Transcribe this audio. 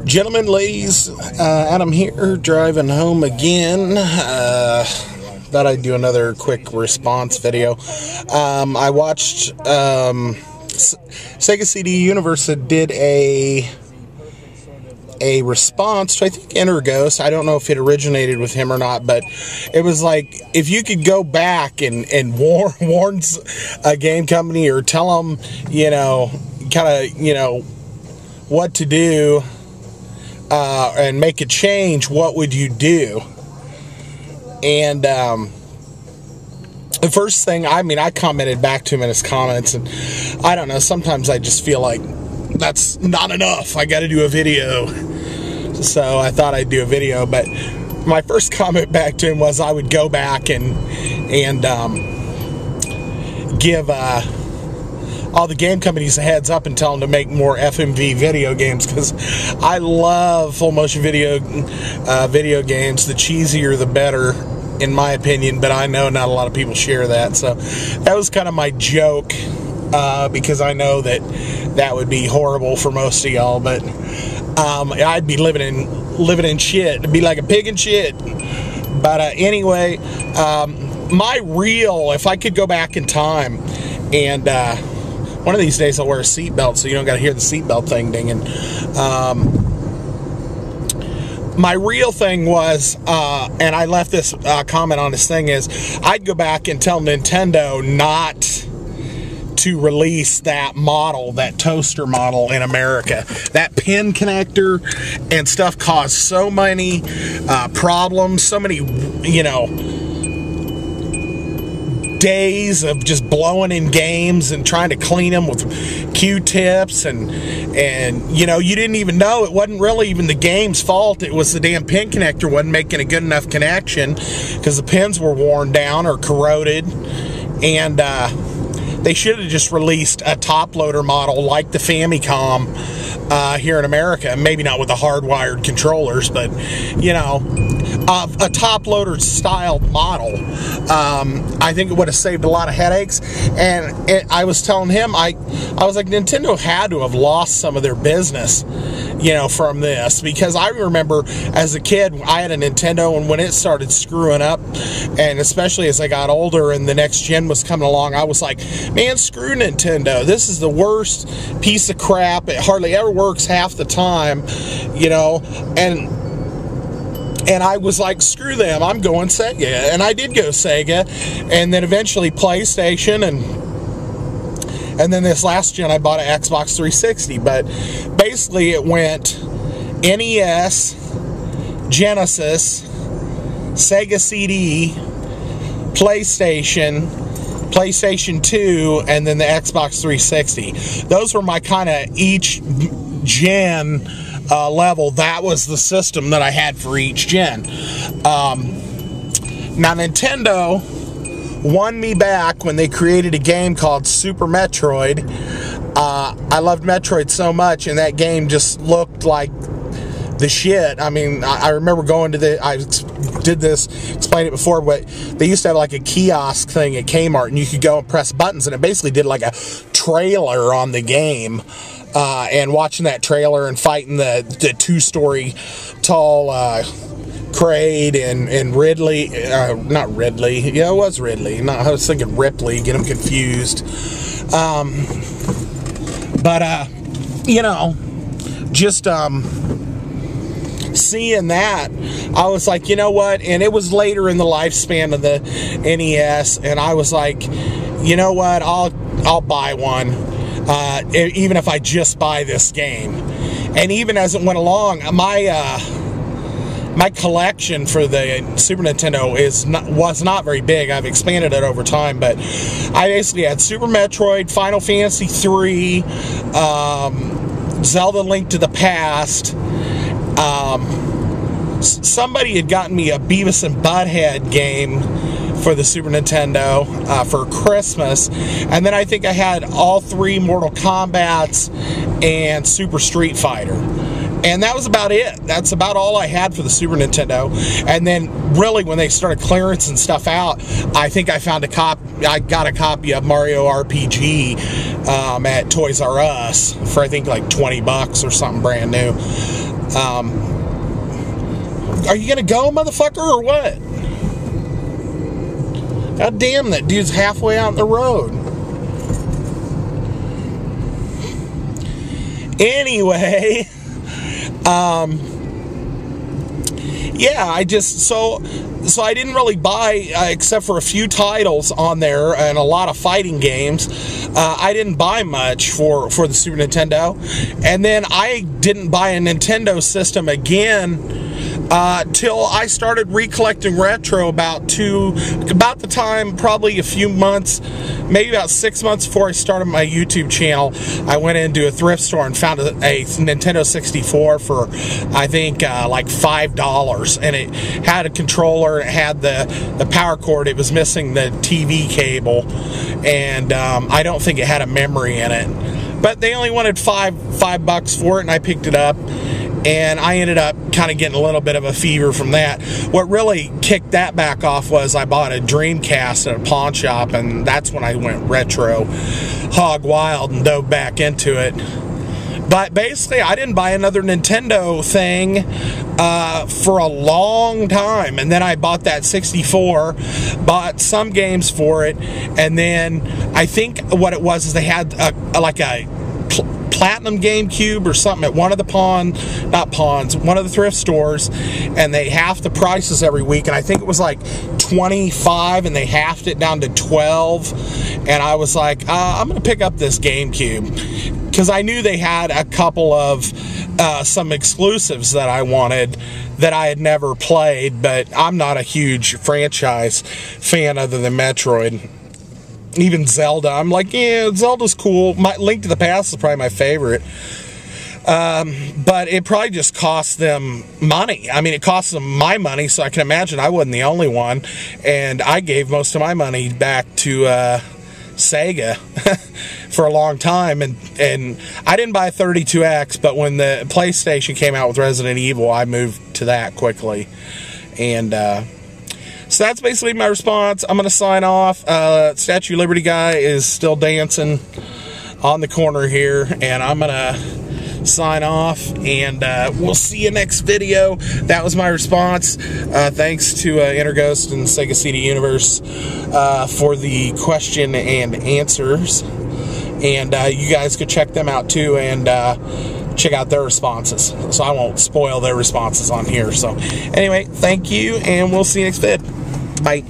Gentlemen, ladies, Adam here, driving home again. Thought I'd do another quick response video. I watched Sega CD Universe did a response to, I think, Energos. I don't know if it originated with him or not, but it was like, if you could go back and warn a game company or tell them, what to do and make a change, what would you do? And the first thing, I commented back to him in his comments, and I don't know, sometimes I just feel like that's not enough. I got to do a video. So I thought I'd do a video, but my first comment back to him was I would go back and give all the game companies a heads up and tell them to make more FMV video games, because I love full motion video games. The cheesier the better, in my opinion, but I know not a lot of people share that. So that was kind of my joke, because I know that would be horrible for most of y'all, but I'd be living in shit. It'd be like a pig in shit. But anyway, if I could go back in time, and one of these days I'll wear a seatbelt so you don't got to hear the seatbelt thing dinging. My real thing was, and I left this comment on this thing, is I'd go back and tell Nintendo not to release that model, that toaster model in America. That pin connector and stuff caused so many problems, so many, days of just blowing in games and trying to clean them with Q-tips, and you didn't even know it wasn't really even the game's fault. It was the damn pin connector wasn't making a good enough connection because the pins were worn down or corroded, and they should have just released a top loader model like the Famicom here in America. Maybe not with the hardwired controllers, but a top loader style model. I think it would have saved a lot of headaches. And I was telling him, I was like, Nintendo had to have lost some of their business, from this, because I remember as a kid I had a Nintendo, and when it started screwing up, and especially as I got older and the next gen was coming along, I was like, man, screw Nintendo. This is the worst piece of crap. It hardly ever works half the time, and I was like, screw them, I'm going Sega. And I did go Sega, and then eventually PlayStation, and then this last gen I bought an Xbox 360. But basically it went NES, Genesis, Sega CD, PlayStation, PlayStation 2, and then the Xbox 360. Those were my kind of each gen level. That was the system that I had for each gen. Now Nintendo won me back when they created a game called Super Metroid. I loved Metroid so much, and that game just looked like the shit. I remember going to I did this, explained it before, but they used to have like a kiosk thing at Kmart, and you could go and press buttons, and it basically did like a trailer on the game. And watching that trailer and fighting the two-story tall Kraid and Ridley, not Ridley, yeah, it was Ridley, no, I was thinking Ripley, get them confused, just seeing that, I was like, you know what, and it was later in the lifespan of the NES, and I was like, you know what, I'll buy one. Even if I just buy this game. And even as it went along, my collection for the Super Nintendo was not very big. I've expanded it over time, but I basically had Super Metroid, Final Fantasy III, Zelda Link to the Past. Somebody had gotten me a Beavis and Butthead game for the Super Nintendo for Christmas, and then I think I had all three Mortal Kombats and Super Street Fighter, and that was about it. That's about all I had for the Super Nintendo. And then really when they started clearance and stuff out, I think I found I got a copy of Mario RPG at Toys R Us for I think like $20 or something brand new. Are you gonna go, motherfucker, or what? God damn, that dude's halfway out the road. Anyway, yeah, I just, so I didn't really buy, except for a few titles on there and a lot of fighting games. I didn't buy much for the Super Nintendo. And then I didn't buy a Nintendo system again till I started recollecting retro about the time, probably a few months, maybe about 6 months before I started my YouTube channel. I went into a thrift store and found a Nintendo 64 for, I think, like $5, and it had a controller, it had the power cord, it was missing the TV cable, and I don't think it had a memory in it. But they only wanted $5 for it, and I picked it up. And I ended up kind of getting a little bit of a fever from that. What really kicked that back off was I bought a Dreamcast at a pawn shop, and that's when I went retro hog wild and dove back into it. But basically, I didn't buy another Nintendo thing for a long time. And then I bought that 64, bought some games for it, and then I think what it was is they had like a Platinum GameCube or something at one of the one of the thrift stores, and they halved the prices every week, and I think it was like $25 and they halved it down to $12, and I was like, I'm gonna pick up this GameCube because I knew they had a couple of some exclusives that I wanted that I had never played, but I'm not a huge franchise fan other than Metroid. Even Zelda, I'm like, yeah, Zelda's cool. Link to the Past is probably my favorite. But it probably just cost them money. I mean, it cost them my money, so I can imagine I wasn't the only one. And I gave most of my money back to Sega for a long time. And I didn't buy a 32X, but when the PlayStation came out with Resident Evil, I moved to that quickly. And so that's basically my response. I'm going to sign off. Statue of Liberty guy is still dancing on the corner here, and I'm going to sign off, and we'll see you next video. That was my response. Thanks to Interghost and Sega CD Universe for the question and answers. And you guys could check them out too, and check out their responses. So I won't spoil their responses on here. So anyway, thank you, and we'll see you next vid. Bye.